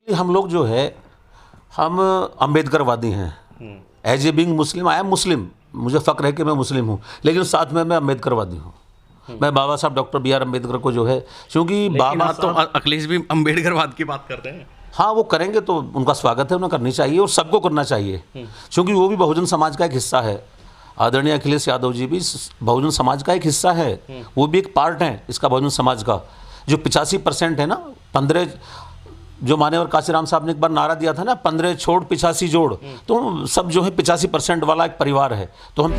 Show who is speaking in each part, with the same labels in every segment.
Speaker 1: हम लोग जो है हम अम्बेडकरवादी हैं। As a being Muslim, I am Muslim, मुझे फ़क्र है कि मैं मुस्लिम हूँ, लेकिन साथ में मैं अम्बेडकरवादी हूँ। मैं बाबा साहब डॉक्टर बी आर अम्बेडकर को जो है, क्योंकि बाबा
Speaker 2: तो अखिलेश भी अम्बेडकरवाद की बात करते हैं।
Speaker 1: हाँ, वो करेंगे तो उनका स्वागत है, उन्हें करनी चाहिए और सबको करना चाहिए, क्योंकि वो भी बहुजन समाज का एक हिस्सा है। आदरणीय अखिलेश यादव जी भी बहुजन समाज का एक हिस्सा है, वो भी एक पार्ट है इसका बहुजन समाज का। जो 85% है ना, 15, जो मान्यवर काशीराम साहब ने एक बार नारा दिया था ना, 15 छोड़ 85 जोड़, तो हम सब जो है 85% वाला एक परिवार है। तो हम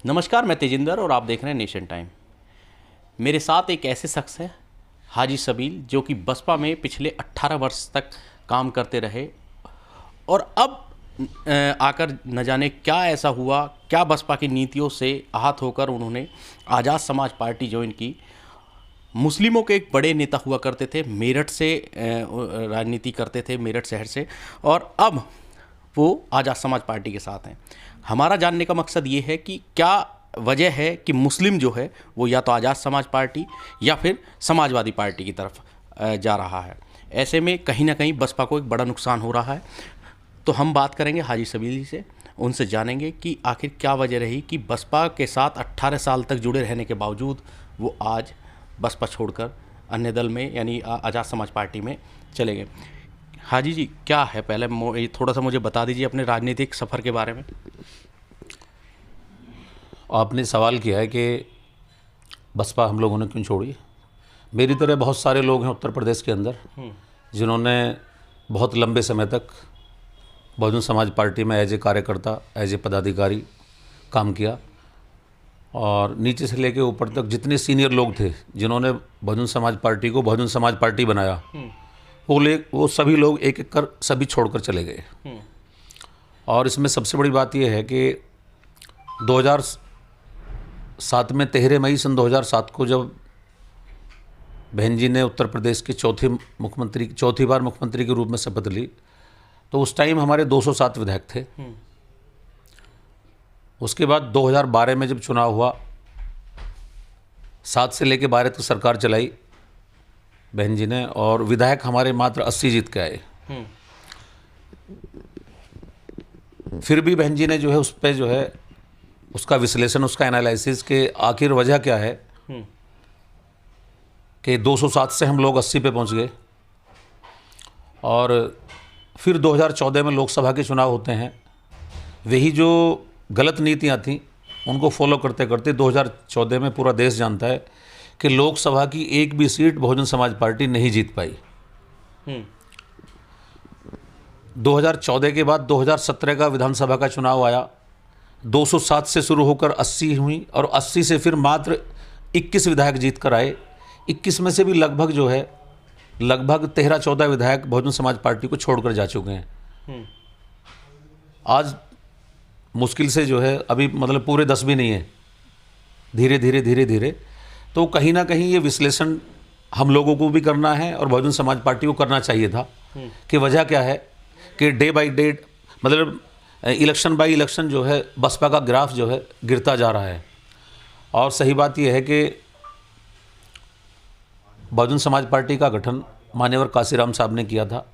Speaker 2: नमस्कार, मैं तेजिंदर और आप देख रहे हैं नेशन टाइम। मेरे साथ एक ऐसे शख्स हैं, हाजी सबील, जो कि बसपा में पिछले 18 वर्ष तक काम करते रहे और अब आकर न जाने क्या ऐसा हुआ, क्या बसपा की नीतियों से आहत होकर उन्होंने आज़ाद समाज पार्टी ज्वाइन की। मुस्लिमों के एक बड़े नेता हुआ करते थे, मेरठ से राजनीति करते थे, मेरठ शहर से, और अब वो आज़ाद समाज पार्टी के साथ हैं। हमारा जानने का मकसद ये है कि क्या वजह है कि मुस्लिम जो है वो या तो आज़ाद समाज पार्टी या फिर समाजवादी पार्टी की तरफ जा रहा है। ऐसे में कहीं ना कहीं बसपा को एक बड़ा नुकसान हो रहा है। तो हम बात करेंगे हाजी सबील जी से, उनसे जानेंगे कि आखिर क्या वजह रही कि बसपा के साथ 18 साल तक जुड़े रहने के बावजूद वो आज बसपा छोड़कर अन्य दल में यानी आज़ाद समाज पार्टी में चले गए। हाजी जी, क्या है, पहले थोड़ा सा मुझे बता दीजिए अपने राजनीतिक सफ़र के बारे में।
Speaker 1: आपने सवाल किया है कि बसपा हम लोगों ने क्यों छोड़ी। मेरी तरह बहुत सारे लोग हैं उत्तर प्रदेश के अंदर जिन्होंने बहुत लंबे समय तक बहुजन समाज पार्टी में एज ए कार्यकर्ता, एज ए पदाधिकारी काम किया, और नीचे से लेके ऊपर तक जितने सीनियर लोग थे जिन्होंने बहुजन समाज पार्टी को बहुजन समाज पार्टी बनाया, वो सभी लोग एक एक कर सभी छोड़कर चले गए। और इसमें सबसे बड़ी बात यह है कि 2007 में 13 मई सन 2007 को जब बहन जी ने उत्तर प्रदेश के चौथी बार मुख्यमंत्री के रूप में शपथ ली, तो उस टाइम हमारे 207 विधायक थे। उसके बाद 2012 में जब चुनाव हुआ, 7 से लेकर 12 तक सरकार चलाई बहन जी ने, और विधायक हमारे मात्र 80 जीत के आए। फिर भी बहन जी ने जो है उस पर जो है उसका विश्लेषण, उसका एनालिसिस के आखिर वजह क्या है कि 207 से हम लोग 80 पे पहुंच गए। और फिर 2014 में लोकसभा के चुनाव होते हैं, वही जो गलत नीतियां थीं उनको फॉलो करते करते 2014 में पूरा देश जानता है कि लोकसभा की एक भी सीट बहुजन समाज पार्टी नहीं जीत पाई। 2014 के बाद 2017 का विधानसभा का चुनाव आया, 207 से शुरू होकर 80 हुई और 80 से फिर मात्र 21 विधायक जीत कर आए। 21 में से भी लगभग जो है 13-14 विधायक बहुजन समाज पार्टी को छोड़कर जा चुके हैं। आज मुश्किल से जो है अभी मतलब पूरे 10 भी नहीं है, धीरे धीरे तो कहीं ना कहीं ये विश्लेषण हम लोगों को भी करना है और बहुजन समाज पार्टी को करना चाहिए था कि वजह क्या है कि डे बाई डे, मतलब इलेक्शन बाई इलेक्शन जो है बसपा का ग्राफ जो है गिरता जा रहा है। और सही बात यह है कि बहुजन समाज पार्टी का गठन मान्यवर काशीराम साहब ने किया था,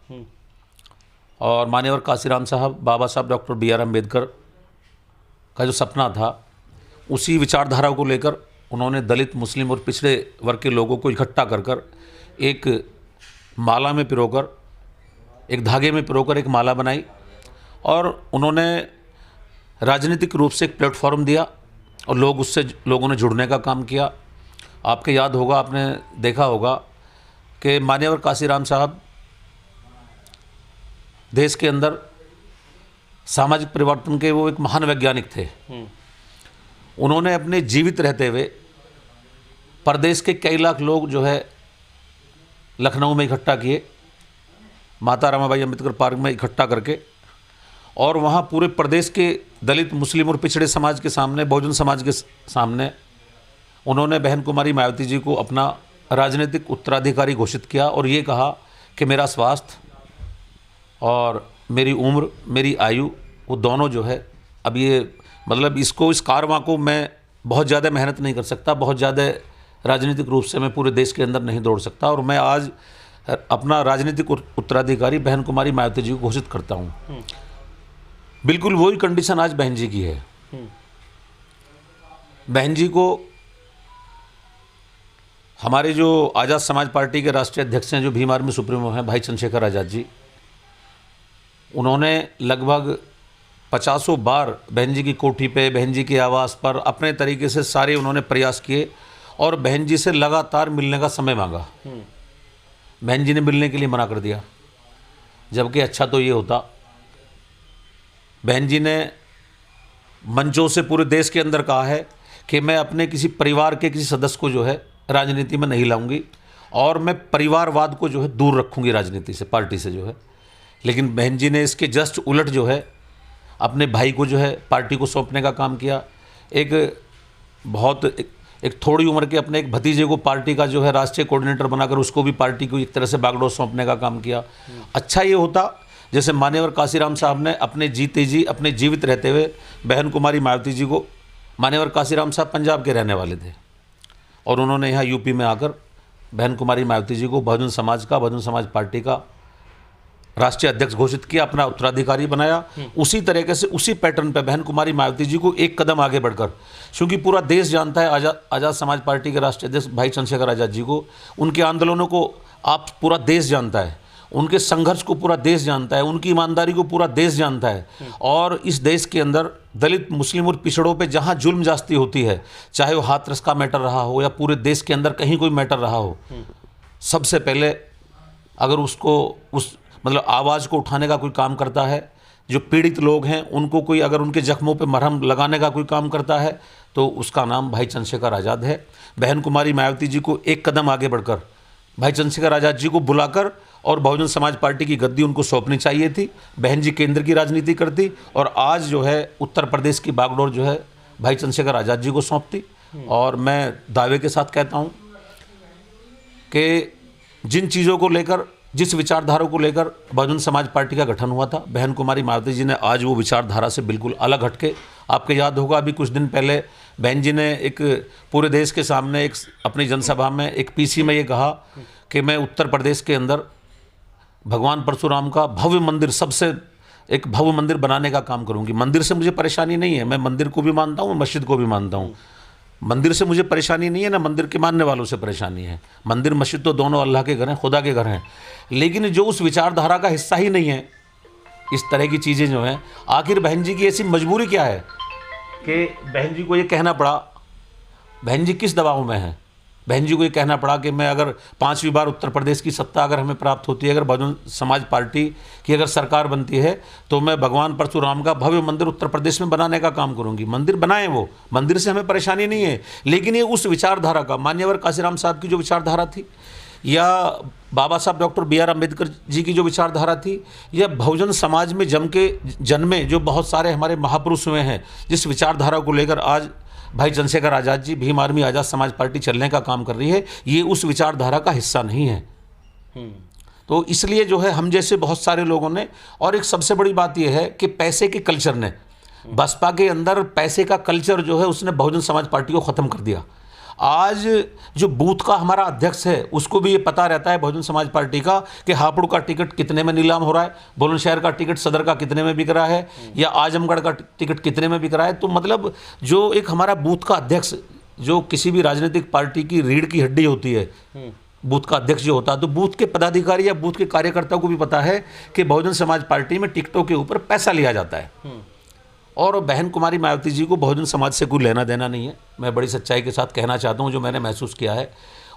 Speaker 1: और मान्यवर काशीराम साहब बाबा साहब डॉक्टर बी आर अम्बेडकर का जो सपना था, उसी विचारधारा को लेकर उन्होंने दलित, मुस्लिम और पिछड़े वर्ग के लोगों को इकट्ठा कर एक माला में पिरोकर, एक धागे में पिरोकर एक माला बनाई, और उन्होंने राजनीतिक रूप से एक प्लेटफॉर्म दिया और लोगों ने जुड़ने का काम किया। आपके याद होगा, आपने देखा होगा कि मान्यवर काशीराम साहब देश के अंदर सामाजिक परिवर्तन के वो एक महान वैज्ञानिक थे। उन्होंने अपने जीवित रहते हुए प्रदेश के कई लाख लोग जो है लखनऊ में इकट्ठा किए, माता रमाबाई अम्बेडकर पार्क में इकट्ठा करके, और वहाँ पूरे प्रदेश के दलित, मुस्लिम और पिछड़े समाज के सामने, बहुजन समाज के सामने उन्होंने बहन कुमारी मायावती जी को अपना राजनीतिक उत्तराधिकारी घोषित किया और ये कहा कि मेरा स्वास्थ्य और मेरी उम्र, मेरी आयु, वो दोनों जो है अब ये मतलब इस कारवां को मैं बहुत ज़्यादा मेहनत नहीं कर सकता, बहुत ज़्यादा राजनीतिक रूप से मैं पूरे देश के अंदर नहीं दौड़ सकता। और मैं आज अपना राजनीतिक उत्तराधिकारी बहन कुमारी मायावती जी को घोषित करता हूँ। बिल्कुल वही कंडीशन आज बहन जी की है। बहन जी को हमारे जो आज़ाद समाज पार्टी के राष्ट्रीय अध्यक्ष हैं, जो भीम आर्मी सुप्रीमो हैं, भाई चंद्रशेखर आज़ाद जी, उन्होंने लगभग 50 बार बहन जी की कोठी पे, बहन जी के आवास पर अपने तरीके से सारे उन्होंने प्रयास किए और बहन जी से लगातार मिलने का समय मांगा। बहन जी ने मिलने के लिए मना कर दिया, जबकि अच्छा तो ये होता। बहन जी ने मंचों से पूरे देश के अंदर कहा है कि मैं अपने किसी परिवार के किसी सदस्य को जो है राजनीति में नहीं लाऊंगी और मैं परिवारवाद को जो है दूर रखूंगी राजनीति से, पार्टी से जो है। लेकिन बहन जी ने इसके जस्ट उलट जो है अपने भाई को जो है पार्टी को सौंपने का काम किया। एक थोड़ी उम्र के अपने एक भतीजे को पार्टी का जो है राष्ट्रीय कोऑर्डिनेटर बनाकर उसको भी पार्टी को एक तरह से बागडोर सौंपने का काम किया। अच्छा ये होता जैसे मान्यवर काशीराम साहब ने अपने जीवित रहते हुए बहन कुमारी मायावती जी को, मान्यवर काशीराम साहब पंजाब के रहने वाले थे और उन्होंने यहाँ यूपी में आकर बहन कुमारी मायावती जी को बहुजन समाज पार्टी का राष्ट्रीय अध्यक्ष घोषित किया, अपना उत्तराधिकारी बनाया। उसी तरीके से उसी पैटर्न पे बहन कुमारी मायावती जी को एक कदम आगे बढ़कर, क्योंकि पूरा देश जानता है आज़ाद समाज पार्टी के राष्ट्रीय अध्यक्ष भाई चंद्रशेखर आज़ाद जी को, उनके आंदोलनों को आप पूरा देश जानता है, उनके संघर्ष को पूरा देश जानता है, उनकी ईमानदारी को पूरा देश जानता है। और इस देश के अंदर दलित, मुस्लिम और पिछड़ों पे जहाँ जुल्म जास्ती होती है, चाहे वो हाथरस का मैटर रहा हो या पूरे देश के अंदर कहीं कोई मैटर रहा हो, सबसे पहले अगर उसको मतलब आवाज़ को उठाने का कोई काम करता है, जो पीड़ित लोग हैं उनको कोई अगर उनके जख्मों पे मरहम लगाने का कोई काम करता है, तो उसका नाम भाई चंद्रशेखर आज़ाद है। बहन कुमारी मायावती जी को एक कदम आगे बढ़कर भाई चंद्रशेखर आज़ाद जी को बुलाकर और बहुजन समाज पार्टी की गद्दी उनको सौंपनी चाहिए थी। बहन जी केंद्र की राजनीति करती और आज जो है उत्तर प्रदेश की बागडोर जो है भाई चंद्रशेखर आज़ाद जी को सौंपती। और मैं दावे के साथ कहता हूँ कि जिन चीज़ों को लेकर, जिस विचारधारा को लेकर बहुजन समाज पार्टी का गठन हुआ था, बहन कुमारी मायावती जी ने आज वो विचारधारा से बिल्कुल अलग हटके, आपको याद होगा अभी कुछ दिन पहले बहन जी ने एक पूरे देश के सामने एक अपनी जनसभा में एक पीसी में ये कहा कि मैं उत्तर प्रदेश के अंदर भगवान परशुराम का भव्य मंदिर, सबसे एक भव्य मंदिर बनाने का काम करूंगी। मंदिर से मुझे परेशानी नहीं है, मैं मंदिर को भी मानता हूँ, मस्जिद को भी मानता हूँ। मंदिर से मुझे परेशानी नहीं है, ना मंदिर के मानने वालों से परेशानी है। मंदिर मस्जिद तो दोनों अल्लाह के घर हैं, खुदा के घर हैं। लेकिन जो उस विचारधारा का हिस्सा ही नहीं है, इस तरह की चीज़ें जो हैं, आखिर बहन जी की ऐसी मजबूरी क्या है कि बहन जी को ये कहना पड़ा, बहन जी किस दबाव में है, बहन जी को ये कहना पड़ा कि मैं अगर 5वीं बार उत्तर प्रदेश की सत्ता अगर हमें प्राप्त होती है, अगर बहुजन समाज पार्टी की अगर सरकार बनती है, तो मैं भगवान परशुराम का भव्य मंदिर उत्तर प्रदेश में बनाने का काम करूंगी। मंदिर बनाएं, वो मंदिर से हमें परेशानी नहीं है, लेकिन ये उस विचारधारा का, मान्यवर काशीराम साहब की जो विचारधारा थी, या बाबा साहब डॉक्टर BR अम्बेडकर जी की जो विचारधारा थी, या बहुजन समाज में जन्मे जो बहुत सारे हमारे महापुरुष हुए हैं, जिस विचारधारा को लेकर आज भाई चंद्रशेखर आज़ाद जी, भीम आर्मी आज़ाद समाज पार्टी चलने का काम कर रही है, ये उस विचारधारा का हिस्सा नहीं है। तो इसलिए जो है हम जैसे बहुत सारे लोगों ने, और एक सबसे बड़ी बात यह है कि पैसे के कल्चर ने, बसपा के अंदर पैसे का कल्चर जो है उसने बहुजन समाज पार्टी को ख़त्म कर दिया। आज जो बूथ का हमारा अध्यक्ष है उसको भी ये पता रहता है बहुजन समाज पार्टी का कि हापुड़ का टिकट कितने में नीलाम हो रहा है, बुलंदशहर का टिकट सदर का कितने में बिक रहा है, या आजमगढ़ का टिकट कितने में बिक रहा है। तो मतलब जो एक हमारा बूथ का अध्यक्ष, जो किसी भी राजनीतिक पार्टी की रीढ़ की हड्डी होती है, बूथ का अध्यक्ष जो होता है, तो बूथ के पदाधिकारी या बूथ के कार्यकर्ताओं को भी पता है कि बहुजन समाज पार्टी में टिकटों के ऊपर पैसा लिया जाता है। और बहन कुमारी मायावती जी को बहुजन समाज से कोई लेना देना नहीं है। मैं बड़ी सच्चाई के साथ कहना चाहता हूँ, जो मैंने महसूस किया है,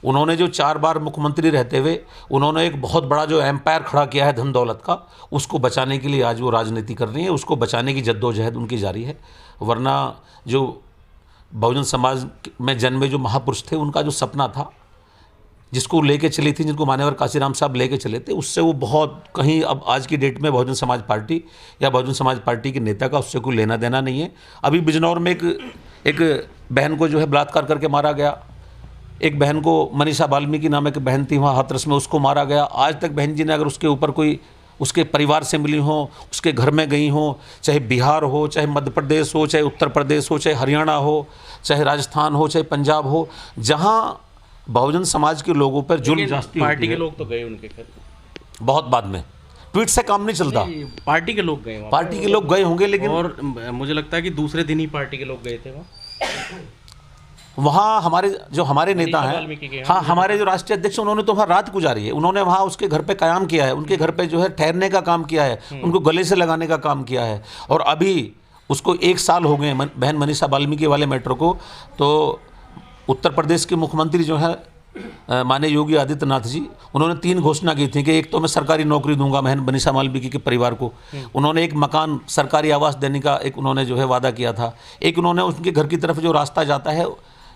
Speaker 1: उन्होंने जो 4 बार मुख्यमंत्री रहते हुए उन्होंने एक बहुत बड़ा जो एम्पायर खड़ा किया है धन दौलत का, उसको बचाने के लिए आज वो राजनीति कर रही है, उसको बचाने की जद्दोजहद उनकी जारी है। वरना जो बहुजन समाज में जन्मे जो महापुरुष थे, उनका जो सपना था, जिसको लेके चली थी, जिनको मान्यवर काशीराम साहब लेके चले थे, उससे वो बहुत कहीं, अब आज की डेट में बहुजन समाज पार्टी या बहुजन समाज पार्टी के नेता का उससे कोई लेना देना नहीं है। अभी बिजनौर में एक बहन को जो है बलात्कार करके मारा गया, एक बहन को, मनीषा वाल्मीकि नाम एक बहन थी वहाँ हाथरस में, उसको मारा गया। आज तक बहन जी ने अगर उसके ऊपर कोई, उसके परिवार से मिली हो, उसके घर में गई हो, चाहे बिहार हो, चाहे मध्य प्रदेश हो, चाहे उत्तर प्रदेश हो, चाहे हरियाणा हो, चाहे राजस्थान हो, चाहे पंजाब हो, जहाँ बहुजन समाज के लोगों पर जुल्म जास्ती होती
Speaker 2: पार्टी के
Speaker 1: है।
Speaker 2: लोग तो गए उनके घर,
Speaker 1: बहुत बाद में, ट्वीट से काम नहीं चलता।
Speaker 2: पार्टी के लोग गए वहाँ
Speaker 1: पार्टी के लोग गए होंगे, लेकिन
Speaker 2: और मुझे लगता है कि दूसरे दिन ही पार्टी के लोग गए थे वहाँ।
Speaker 1: वहाँ हमारे नेता
Speaker 2: वाल्मीकि के
Speaker 1: हैं,
Speaker 2: यहाँ
Speaker 1: हाँ, हमारे जो राष्ट्रीय अध्यक्ष, उन्होंने तो वहाँ रात गुजारी है। उन्होंने वहाँ उसके घर पे कयाम किया है, उनके घर पे जो है ठहरने का काम किया है, उनको गले से लगाने का काम किया है। और अभी उसको 1 साल हो गए बहन मनीषा वाल्मीकि वाले मैटर को। तो उत्तर प्रदेश के मुख्यमंत्री जो है माननीय योगी आदित्यनाथ जी, उन्होंने 3 घोषणा की थी कि एक तो मैं सरकारी नौकरी दूंगा बहन मनीषा वाल्मीकि के परिवार को, उन्होंने एक मकान सरकारी आवास देने का एक उन्होंने जो है वादा किया था, एक उन्होंने उनके घर की तरफ जो रास्ता जाता है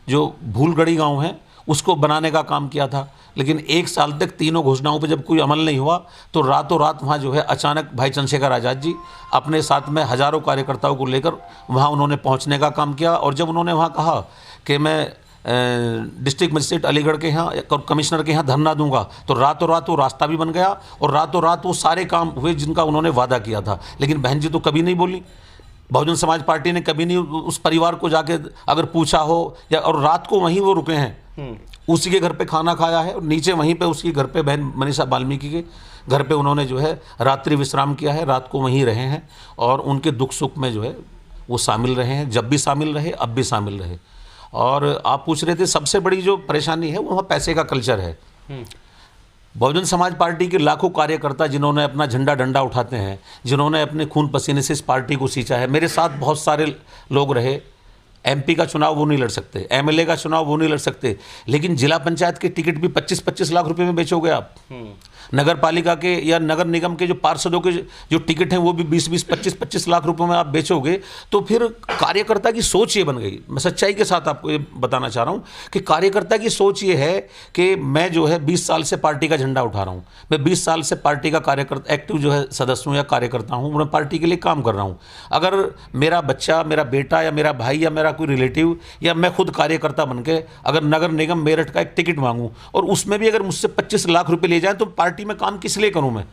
Speaker 1: जो भूलगढ़ी गांव है उसको बनाने का काम किया था। लेकिन 1 साल तक तीनों घोषणाओं पर जब कोई अमल नहीं हुआ तो रातों रात वहाँ जो है अचानक भाई चंद्रशेखर आज़ाद जी अपने साथ में हज़ारों कार्यकर्ताओं को लेकर वहाँ उन्होंने पहुँचने का काम किया। और जब उन्होंने वहाँ कहा कि मैं डिस्ट्रिक्ट मजिस्ट्रेट अलीगढ़ के यहाँ और कमिश्नर के यहाँ धरना दूंगा, तो रातों रात वो रास्ता भी बन गया और रातों रात वो सारे काम हुए जिनका उन्होंने वादा किया था। लेकिन बहन जी तो कभी नहीं बोली, बहुजन समाज पार्टी ने कभी नहीं उस परिवार को जाके अगर पूछा हो, या और रात को वहीं वो रुके हैं, उसी के घर पे खाना खाया है और नीचे वहीं पे उसके घर पे बहन मनीषा वाल्मीकि के घर पे उन्होंने जो है रात्रि विश्राम किया है, रात को वहीं रहे हैं और उनके दुख सुख में जो है वो शामिल रहे हैं, जब भी शामिल रहे, अब भी शामिल रहे। और आप पूछ रहे थे सबसे बड़ी जो परेशानी है वो वहाँ पैसे का कल्चर है। बहुजन समाज पार्टी के लाखों कार्यकर्ता जिन्होंने अपना झंडा डंडा उठाते हैं, जिन्होंने अपने खून पसीने से इस पार्टी को सींचा है, मेरे साथ बहुत सारे लोग रहे। एमपी का चुनाव वो नहीं लड़ सकते, एमएलए का चुनाव वो नहीं लड़ सकते, लेकिन जिला पंचायत के टिकट भी 25-25 लाख रुपए में बेचोगे आप। नगर पालिका के या नगर निगम के जो पार्षदों के जो टिकट हैं वो भी 20-20, 25-25 लाख रुपए में आप बेचोगे। तो फिर कार्यकर्ता की सोच ये बन गई, मैं सच्चाई के साथ आपको ये बताना चाह रहा हूँ कि कार्यकर्ता की सोच ये है कि मैं जो है 20 साल से पार्टी का झंडा उठा रहा हूँ, मैं 20 साल से पार्टी का कार्यकर्ता एक्टिव जो है सदस्य हूँ या कार्यकर्ता हूँ, मैं पार्टी के लिए काम कर रहा हूँ। अगर मेरा बच्चा, मेरा बेटा या मेरा भाई या मेरा कोई रिलेटिव या मैं खुद कार्यकर्ता बन के अगर नगर निगम मेरठ का एक टिकट मांगूं और उसमें भी अगर मुझसे 25 लाख रुपए ले जाए तो पार्टी में काम किस लिए करूं मैं?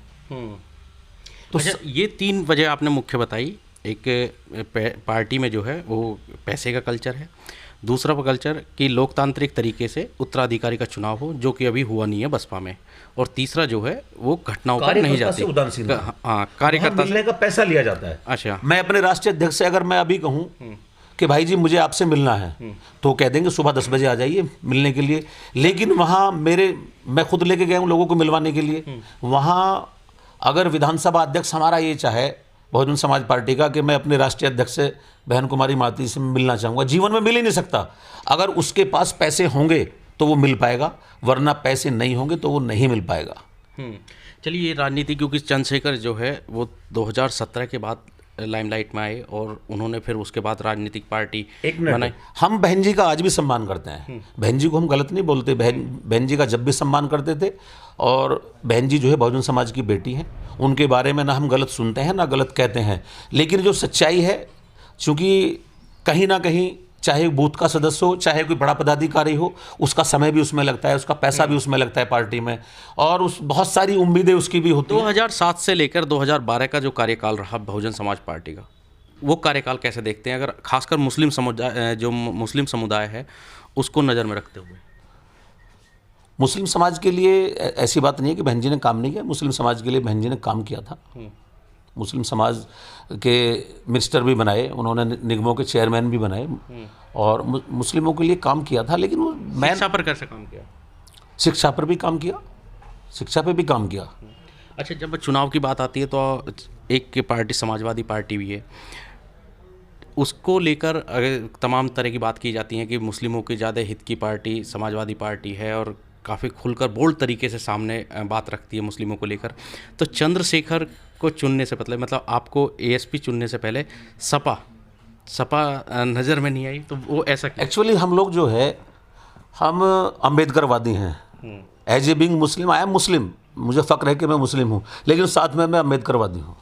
Speaker 2: तो अच्छा, ये 3 वजह आपने मुख्य बताई। एक पार्टी में जो है वो पैसे का कल्चर है, दूसरा कल्चर कि लोकतांत्रिक तरीके से उत्तराधिकारी का चुनाव हो, जो कि अभी हुआ नहीं है बसपा में, और तीसरा जो है वो घटनाओं पर नहीं जाती, हाँ, कार्यकर्ता
Speaker 1: मिलने का पैसा लिया जाता है।
Speaker 2: अच्छा,
Speaker 1: मैं अपने राष्ट्रीय अध्यक्ष से अगर मैं अभी कहूँ कि भाई जी मुझे आपसे मिलना है, तो कह देंगे सुबह 10 बजे आ जाइए मिलने के लिए। लेकिन वहाँ मैं खुद लेके गया हूँ लोगों को मिलवाने के लिए। वहाँ अगर विधानसभा अध्यक्ष हमारा ये चाहे बहुजन समाज पार्टी का कि मैं अपने राष्ट्रीय अध्यक्ष से बहन कुमारी माती से मिलना चाहूँगा, जीवन में मिल ही नहीं सकता। अगर उसके पास पैसे होंगे तो वो मिल पाएगा, वरना पैसे नहीं होंगे तो वो नहीं मिल पाएगा।
Speaker 2: चलिए, ये राजनीति, क्योंकि चंद्रशेखर जो है वो 2017 के बाद लाइमलाइट में आए और उन्होंने फिर उसके बाद राजनीतिक पार्टी बनाई।
Speaker 1: हम बहन जी का आज भी सम्मान करते हैं, बहन जी को हम गलत नहीं बोलते, बहन जी का जब भी सम्मान करते थे। और बहन जी जो है बहुजन समाज की बेटी हैं, उनके बारे में ना हम गलत सुनते हैं ना गलत कहते हैं। लेकिन जो सच्चाई है, चूँकि कहीं ना कहीं चाहे बूथ का सदस्य हो, चाहे कोई बड़ा पदाधिकारी हो, उसका समय भी उसमें लगता है, उसका पैसा भी उसमें लगता है पार्टी में, और उस बहुत सारी उम्मीदें उसकी भी होती हैं।
Speaker 2: 2007 से लेकर 2012 का जो कार्यकाल रहा बहुजन समाज पार्टी का, वो कार्यकाल कैसे देखते हैं, अगर खासकर मुस्लिम समुदाय है उसको नज़र में रखते हुए?
Speaker 1: मुस्लिम समाज के लिए ऐसी बात नहीं है कि बहन जी ने काम नहीं किया, मुस्लिम समाज के लिए बहन जी ने काम किया था। मुस्लिम समाज के मिनिस्टर भी बनाए उन्होंने, निगमों के चेयरमैन भी बनाए और मुस्लिमों के लिए काम किया था। लेकिन वो
Speaker 2: शिक्षा पर कैसे काम किया?
Speaker 1: शिक्षा पर भी काम किया, शिक्षा पे भी काम किया।
Speaker 2: अच्छा, जब चुनाव की बात आती है तो एक पार्टी समाजवादी पार्टी भी है, उसको लेकर तमाम तरह की बात की जाती है कि मुस्लिमों के ज़्यादा हित की पार्टी समाजवादी पार्टी है और काफ़ी खुलकर बोल्ड तरीके से सामने बात रखती है मुस्लिमों को लेकर। तो चंद्रशेखर को चुनने से पहले, मतलब आपको एएसपी चुनने से पहले सपा नज़र में नहीं आई, तो वो ऐसा क्यों?
Speaker 1: एक्चुअली हम लोग जो है हम अम्बेडकरवादी हैं। As a being Muslim, I am Muslim, मुझे फ़ख्र है कि मैं मुस्लिम हूँ, लेकिन साथ में मैं अम्बेडकरवादी हूँ।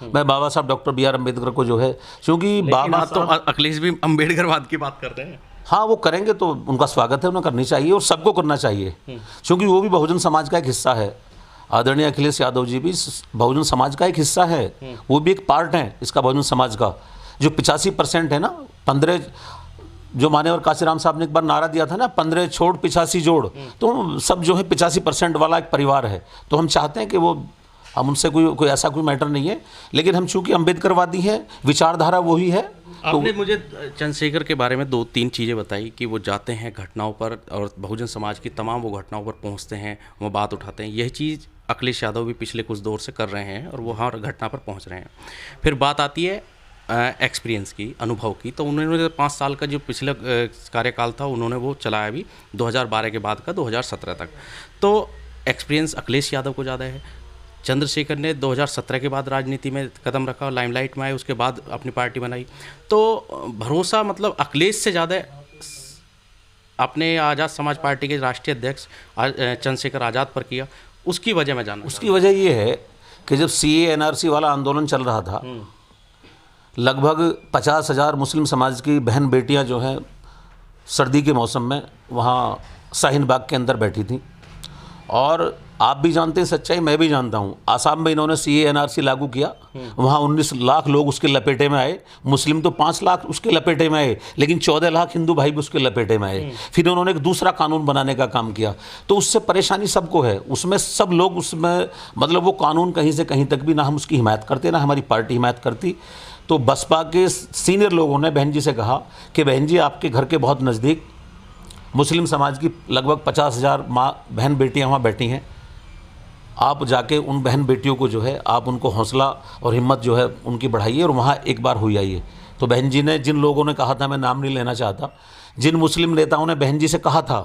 Speaker 1: मैं बाबा साहब डॉक्टर बी आर अम्बेडकर को जो है, क्योंकि बाबा
Speaker 2: तो अखिलेश भी अम्बेडकरवाद की बात कर रहे हैं।
Speaker 1: हाँ, वो करेंगे तो उनका स्वागत है, उन्हें करनी चाहिए और सबको करना चाहिए, क्योंकि वो भी बहुजन समाज का एक हिस्सा है। आदरणीय अखिलेश यादव जी भी बहुजन समाज का एक हिस्सा है, वो भी एक पार्ट है इसका बहुजन समाज का। जो 85% है ना, जो मान्यवर काशीराम साहब ने एक बार नारा दिया था ना, 15 छोड़ 85 जोड़, तो हम सब जो है 85% वाला एक परिवार है। तो हम चाहते हैं कि वो, हम उनसे कोई ऐसा कोई मैटर नहीं है, लेकिन हम चूँकि अम्बेडकरवादी हैं, विचारधारा वही है।
Speaker 2: आपने मुझे चंद्रशेखर के बारे में 2-3 चीज़ें बताई कि वो जाते हैं घटनाओं पर और बहुजन समाज की तमाम वो घटनाओं पर पहुंचते हैं, वो बात उठाते हैं। यही चीज़ अखिलेश यादव भी पिछले कुछ दौर से कर रहे हैं और वो हर घटना पर पहुंच रहे हैं। फिर बात आती है एक्सपीरियंस की, अनुभव की, तो उन्होंने 5 साल का जो पिछला कार्यकाल था उन्होंने वो चलाया भी 2012 के बाद का 2017 तक। तो एक्सपीरियंस अखिलेश यादव को ज़्यादा है। चंद्रशेखर ने 2017 के बाद राजनीति में कदम रखा, लाइमलाइट में आए, उसके बाद अपनी पार्टी बनाई। तो भरोसा मतलब अखिलेश से ज़्यादा अपने आज़ाद समाज पार्टी के राष्ट्रीय अध्यक्ष चंद्रशेखर आज़ाद पर किया। उसकी वजह मैं जानना,
Speaker 1: उसकी वजह ये है कि जब CAA NRC वाला आंदोलन चल रहा था, लगभग 50,000 मुस्लिम समाज की बहन बेटियां जो हैं सर्दी के मौसम में वहाँ शाहीन बाग के अंदर बैठी थी। और आप भी जानते हैं सच्चाई, मैं भी जानता हूँ, आसाम में इन्होंने CAA NRC लागू किया, वहाँ 19 लाख लोग उसके लपेटे में आए। मुस्लिम तो 5 लाख उसके लपेटे में आए, लेकिन 14 लाख हिंदू भाई भी उसके लपेटे में आए। फिर उन्होंने एक दूसरा कानून बनाने का काम किया। तो उससे परेशानी सबको है, उसमें सब लोग उसमें, मतलब वो कानून कहीं से कहीं तक भी ना हम उसकी हिमायत करते, ना हमारी पार्टी हिमायत करती। तो बसपा के सीनियर लोगों ने बहन जी से कहा कि बहन जी, आपके घर के बहुत नज़दीक मुस्लिम समाज की लगभग 50,000 माँ बहन बेटियाँ वहाँ बैठी हैं, आप जाके उन बहन बेटियों को जो है आप उनको हौसला और हिम्मत जो है उनकी बढ़ाइए और वहाँ एक बार हुई आइए। तो बहन जी ने, जिन लोगों ने कहा था, मैं नाम नहीं लेना चाहता, जिन मुस्लिम नेताओं ने बहन जी से कहा था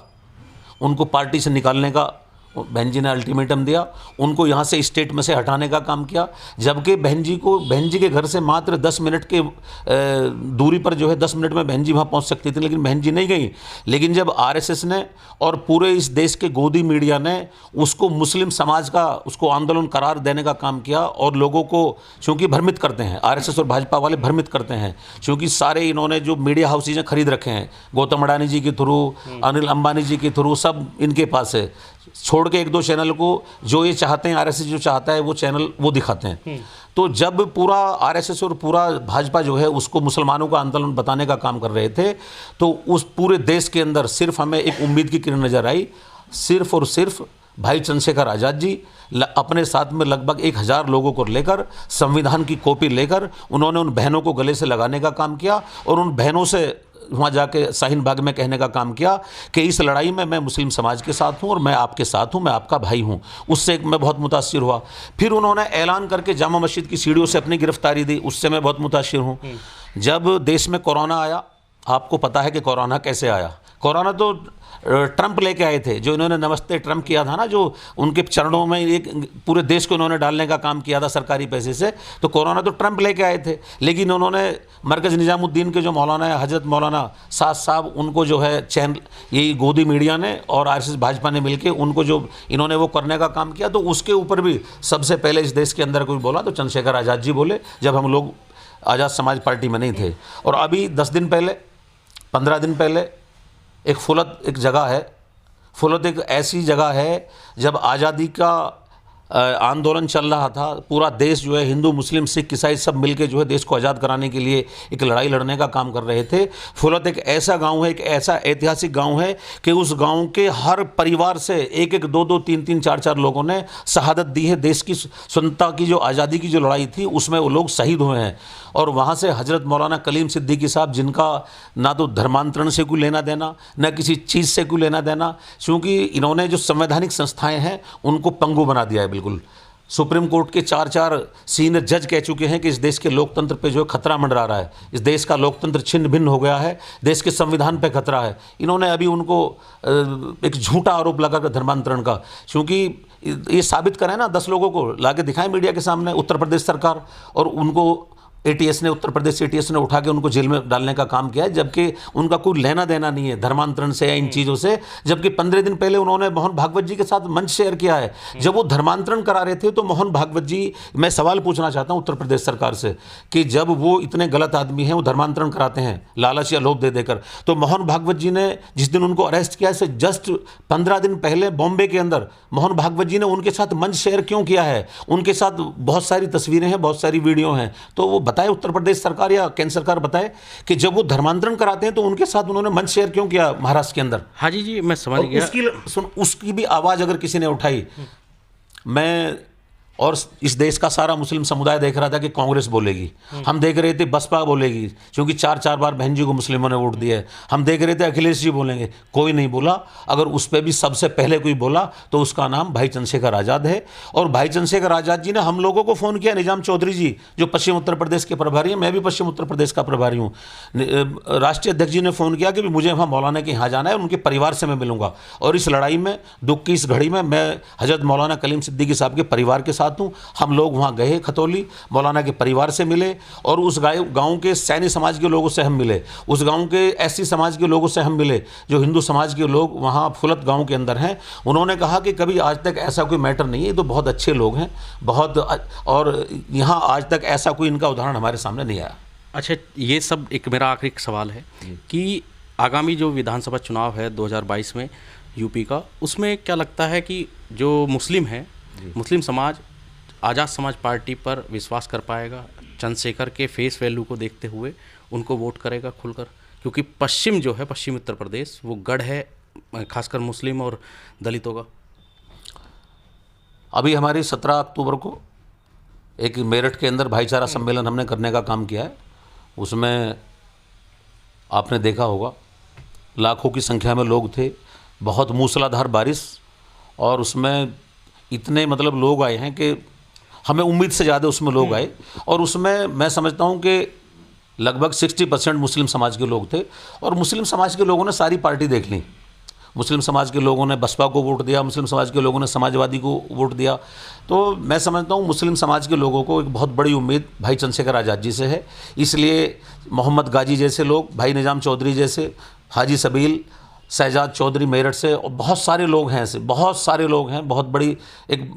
Speaker 1: उनको पार्टी से निकालने का, बहन जी ने अल्टीमेटम दिया, उनको यहाँ से स्टेट में से हटाने का काम किया। जबकि बहन जी के घर से मात्र 10 मिनट के दूरी पर जो है 10 मिनट में बहन जी वहाँ पहुँच सकती थी, लेकिन बहन जी नहीं गई। लेकिन जब RSS ने और पूरे इस देश के गोदी मीडिया ने उसको मुस्लिम समाज का उसको आंदोलन करार देने का काम किया और लोगों को चूँकि भ्रमित करते हैं, RSS और भाजपा वाले भ्रमित करते हैं, चूँकि सारे इन्होंने जो मीडिया हाउसेज खरीद रखे हैं, गौतम अडानी जी के थ्रू, अनिल अंबानी जी के थ्रू, सब इनके पास है। छोड़ के 1-2 चैनल को जो ये चाहते हैं, RSS जो चाहता है वो चैनल वो दिखाते हैं। तो जब पूरा RSS और पूरा भाजपा जो है उसको मुसलमानों का आंदोलन बताने का काम कर रहे थे, तो उस पूरे देश के अंदर सिर्फ हमें एक उम्मीद की किरण नज़र आई। सिर्फ और सिर्फ भाई चंद्रशेखर आज़ाद जी अपने साथ में लगभग 1000 लोगों को लेकर, संविधान की कॉपी लेकर, उन्होंने उन बहनों को गले से लगाने का काम किया और उन बहनों से वहाँ जाके शाहीन बाग में कहने का काम किया कि इस लड़ाई में मैं मुस्लिम समाज के साथ हूँ और मैं आपके साथ हूँ, मैं आपका भाई हूँ। उससे मैं बहुत मुतासिर हुआ। फिर उन्होंने ऐलान करके जामा मस्जिद की सीढ़ियों से अपनी गिरफ्तारी दी, उससे मैं बहुत मुतासिर हूँ। जब देश में कोरोना आया, आपको पता है कि कोरोना कैसे आया। कोरोना तो ट्रंप लेके आए थे, जो इन्होंने नमस्ते ट्रंप किया था ना, जो उनके चरणों में एक पूरे देश को उन्होंने डालने का काम किया था सरकारी पैसे से, तो कोरोना तो ट्रंप लेके आए थे। लेकिन उन्होंने मरकज़ निज़ामुद्दीन के जो मौलाना है, हज़रत मौलाना साद साहब, उनको जो है चैनल, यही गोदी मीडिया ने और RSS भाजपा ने मिलकर उनको जो इन्होंने वो करने का काम किया, तो उसके ऊपर भी सबसे पहले इस देश के अंदर कोई बोला तो चंद्रशेखर आज़ाद जी बोले, जब हम लोग आज़ाद समाज पार्टी में नहीं थे। और अभी 10 दिन पहले, 15 दिन पहले एक फुलत एक जगह है, फुलत एक ऐसी जगह है, जब आज़ादी का आंदोलन चल रहा था, पूरा देश जो है, हिंदू मुस्लिम सिख ईसाई सब मिलके जो है देश को आज़ाद कराने के लिए एक लड़ाई लड़ने का काम कर रहे थे। फुलत एक ऐसा गांव है, एक ऐसा ऐतिहासिक गांव है कि उस गांव के हर परिवार से 1-1, 2-2, 3-3, 4-4 लोगों ने शहादत दी है। देश की स्वतंत्रता की जो आज़ादी की जो लड़ाई थी उसमें वो लोग शहीद हुए हैं। और वहाँ से हज़रत मौलाना कलीम सिद्दीकी साहब, जिनका ना तो धर्मांतरण से कोई लेना देना, ना किसी चीज़ से कोई लेना देना, क्योंकि इन्होंने जो संवैधानिक संस्थाएं हैं उनको पंगु बना दिया है बिल्कुल। सुप्रीम कोर्ट के 4 सीनियर जज कह चुके हैं कि इस देश के लोकतंत्र पे जो है खतरा मंडरा रहा है, इस देश का लोकतंत्र छिन्न भिन्न हो गया है, देश के संविधान पे खतरा है। इन्होंने अभी उनको एक झूठा आरोप लगाकर धर्मांतरण का, क्योंकि ये साबित करें ना, 10 लोगों को लाके दिखाएं मीडिया के सामने, उत्तर प्रदेश सरकार, और उनको ATS ने, उत्तर प्रदेश ATS ने उठा के उनको जेल में डालने का काम किया है, जबकि उनका कोई लेना देना नहीं है धर्मांतरण से या इन चीज़ों से। जबकि 15 दिन पहले उन्होंने मोहन भागवत जी के साथ मंच शेयर किया है, जब वो धर्मांतरण करा रहे थे। तो मोहन भागवत जी, मैं सवाल पूछना चाहता हूँ उत्तर प्रदेश सरकार से कि जब वो इतने गलत आदमी हैं, वो धर्मांतरण कराते हैं लालच या लोभ दे देकर, तो मोहन भागवत जी ने जिस दिन उनको अरेस्ट किया है, जस्ट 15 दिन पहले बॉम्बे के अंदर मोहन भागवत जी ने उनके साथ मंच शेयर क्यों किया है? उनके साथ बहुत सारी तस्वीरें हैं, बहुत सारी वीडियो हैं। तो वो बताए उत्तर प्रदेश सरकार या केंद्र सरकार बताए कि जब वो धर्मांतरण कराते हैं तो उनके साथ उन्होंने मंच शेयर क्यों किया महाराष्ट्र के अंदर?
Speaker 2: हाजी जी मैं समझ
Speaker 1: और
Speaker 2: गया।
Speaker 1: उसकी भी आवाज़ अगर किसी ने उठाई, मैं और इस देश का सारा मुस्लिम समुदाय देख रहा था कि कांग्रेस बोलेगी, हम देख रहे थे बसपा बोलेगी क्योंकि 4-4 बार बहन जी को मुस्लिमों ने वोट दिया है, हम देख रहे थे अखिलेश जी बोलेंगे, कोई नहीं बोला। अगर उस पर भी सबसे पहले कोई बोला तो उसका नाम भाई चंद्रशेखर आज़ाद है। और भाई चंद्रशेखर आज़ाद जी ने हम लोगों को फ़ोन किया, निजाम चौधरी जी जो पश्चिम उत्तर प्रदेश के प्रभारी हैं, मैं भी पश्चिम उत्तर प्रदेश का प्रभारी हूँ, राष्ट्रीय अध्यक्ष जी ने फ़ोन किया कि मुझे वहाँ मौलाना के यहाँ जाना है, उनके परिवार से मैं मिलूंगा। और इस लड़ाई में, दुख की इस घड़ी में, मैं हजरत मौलाना कलीम सिद्दीकी साहब के परिवार के साथ हूँ। हम लोग वहाँ गए खतौली, मौलाना के परिवार से मिले और उस गांव के सैनी समाज के लोगों से हम मिले, उस गांव के एससी समाज के लोगों से हम मिले, जो हिंदू समाज के लोग वहाँ फुलत गांव के अंदर हैं। उन्होंने कहा कि कभी आज तक ऐसा कोई मैटर नहीं है, तो बहुत अच्छे लोग हैं बहुत, और यहाँ आज तक ऐसा कोई इनका उदाहरण हमारे सामने नहीं आया।
Speaker 2: अच्छा, ये सब एक मेरा आखिरी सवाल है कि आगामी जो विधानसभा चुनाव है 2022 में यूपी का, उसमें क्या लगता है कि जो मुस्लिम है, मुस्लिम समाज आज़ाद समाज पार्टी पर विश्वास कर पाएगा? चंद्रशेखर के फेस वैल्यू को देखते हुए उनको वोट करेगा खुलकर? क्योंकि पश्चिम जो है, पश्चिम उत्तर प्रदेश, वो गढ़ है खासकर मुस्लिम और दलितों का।
Speaker 1: अभी हमारी 17 अक्टूबर को एक मेरठ के अंदर भाईचारा सम्मेलन हमने करने का काम किया है। उसमें आपने देखा होगा लाखों की संख्या में लोग थे, बहुत मूसलाधार बारिश, और उसमें इतने मतलब लोग आए हैं कि हमें उम्मीद से ज़्यादा उसमें लोग आए। और उसमें मैं समझता हूँ कि लगभग 60% मुस्लिम समाज के लोग थे। और मुस्लिम समाज के लोगों ने सारी पार्टी देख ली। मुस्लिम समाज के लोगों ने बसपा को वोट दिया, मुस्लिम समाज के लोगों ने समाजवादी को वोट दिया। तो मैं समझता हूँ मुस्लिम समाज के लोगों को एक बहुत बड़ी उम्मीद भाई चंद्रशेखर आज़ाद जी से है। इसलिए मोहम्मद गाजी जैसे लोग, भाई निजाम चौधरी जैसे, हाजी सबील, शहजाद चौधरी मेरठ से, और बहुत सारे लोग हैं, ऐसे बहुत सारे लोग हैं, बहुत बड़ी एक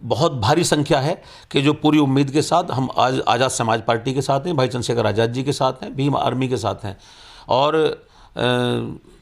Speaker 1: बहुत भारी संख्या है कि जो पूरी उम्मीद के साथ हम आज आज़ाद समाज पार्टी के साथ हैं, भाई चंद्रशेखर आज़ाद जी के साथ हैं, भीम आर्मी के साथ हैं। और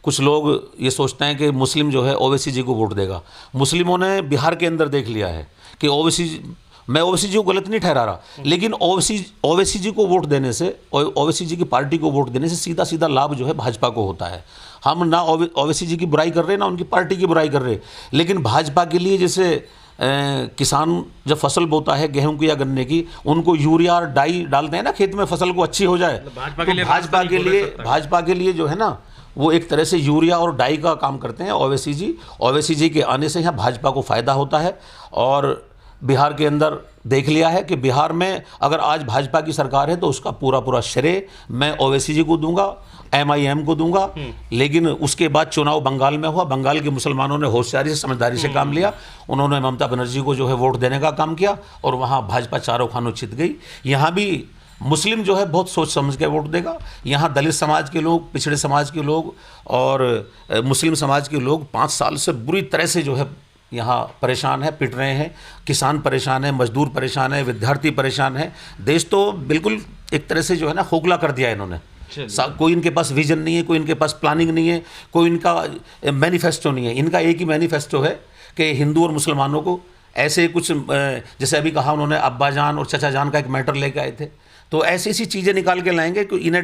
Speaker 1: कुछ लोग ये सोचते हैं कि मुस्लिम जो है ओवैसी जी को वोट देगा। मुस्लिमों ने बिहार के अंदर देख लिया है कि ओवैसी, मैं ओवैसी जी को गलत नहीं ठहरा रहा, लेकिन ओवैसी जी को वोट देने से, ओवैसी जी की पार्टी को वोट देने से सीधा सीधा लाभ जो है भाजपा को होता है। हम ना ओवैसी जी की बुराई कर रहे, ना उनकी पार्टी की बुराई कर रहे, लेकिन भाजपा के लिए जैसे किसान जब फसल बोता है गेहूं की या गन्ने की, उनको यूरिया और डाई डालते हैं ना खेत में फसल को अच्छी हो जाए, तो भाजपा के लिए जो है ना वो एक तरह से यूरिया और डाई का काम करते हैं ओवैसी जी। ओवैसी जी के आने से यहाँ भाजपा को फ़ायदा होता है। और बिहार के अंदर देख लिया है कि बिहार में अगर आज भाजपा की सरकार है तो उसका पूरा पूरा श्रेय मैं ओवैसी जी को दूंगा, MIM को दूंगा। लेकिन उसके बाद चुनाव बंगाल में हुआ, बंगाल के मुसलमानों ने होशियारी से, समझदारी से काम लिया, उन्होंने ममता बनर्जी को जो है वोट देने का काम किया और वहाँ भाजपा चारों खानों चित गई। यहाँ भी मुस्लिम जो है बहुत सोच समझ के वोट देगा। यहाँ दलित समाज के लोग, पिछड़े समाज के लोग और मुस्लिम समाज के लोग 5 साल से बुरी तरह से जो है यहाँ परेशान है, पिट रहे हैं। किसान परेशान है, मजदूर परेशान है, विद्यार्थी परेशान है। देश तो बिल्कुल एक तरह से जो है ना खोखला कर दिया है इन्होंने। कोई इनके पास विजन नहीं है, कोई इनके पास प्लानिंग नहीं है, कोई इनका मैनिफेस्टो नहीं है। इनका एक ही मैनिफेस्टो है कि हिंदू और मुसलमानों को ऐसे कुछ, जैसे अभी कहा उन्होंने अब्बा जान और चचा जान का एक मैटर लेके आए थे, तो ऐसी ऐसी चीज़ें निकाल के लाएंगे कि इन्हें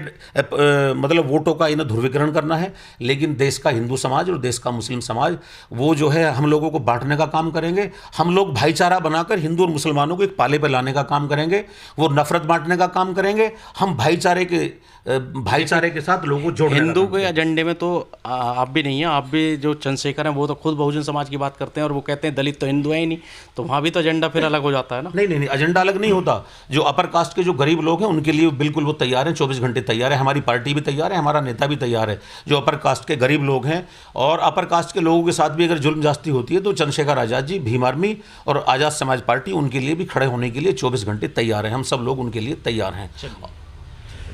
Speaker 1: मतलब वोटों का इन्हें ध्रुवीकरण करना है। लेकिन देश का हिंदू समाज और देश का मुस्लिम समाज वो जो है हम लोगों को बांटने का काम करेंगे। हम लोग भाईचारा बनाकर हिंदू और मुसलमानों को एक पाले पर लाने का काम करेंगे, वो नफरत बांटने का काम करेंगे। हम भाईचारे के साथ लोगों को जोड़ने।
Speaker 2: हिंदू के एजेंडे में तो आप भी नहीं हैं, आप भी जो चंद्रशेखर हैं वो तो खुद बहुजन समाज की बात करते हैं और वो कहते हैं दलित तो हिंदू है ही नहीं, तो वहाँ भी तो एजेंडा फिर अलग हो जाता है ना।
Speaker 1: नहीं, एजेंडा अलग नहीं होता। जो अपर कास्ट के जो गरीब लोग हैं उनके लिए बिल्कुल वो तैयार हैं, 24 घंटे तैयार है। हमारी पार्टी भी तैयार है, हमारा नेता भी तैयार है। जो अपर कास्ट के गरीब लोग हैं और अपर कास्ट के लोगों के साथ भी अगर जुल्म जास्ती होती है तो चंद्रशेखर आज़ाद जी, भीम आर्मी और आज़ाद समाज पार्टी उनके लिए भी खड़े होने के लिए 24 घंटे तैयार हैं। हम सब लोग उनके लिए तैयार हैं।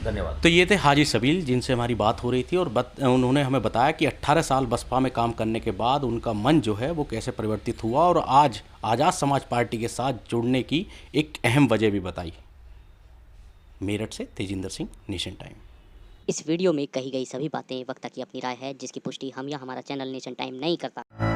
Speaker 1: धन्यवाद।
Speaker 2: तो ये थे हाजी सबील जिनसे हमारी बात हो रही थी और उन्होंने हमें बताया कि 18 साल बसपा में काम करने के बाद उनका मन जो है वो कैसे परिवर्तित हुआ और आज आज़ाद समाज पार्टी के साथ जुड़ने की एक अहम वजह भी बताई। मेरठ से तेजिंदर सिंह, नेशन टाइम।
Speaker 3: इस वीडियो में कही गई सभी बातें वक्ता की अपनी राय है, जिसकी पुष्टि हम या हमारा चैनल नेशन टाइम नहीं करता।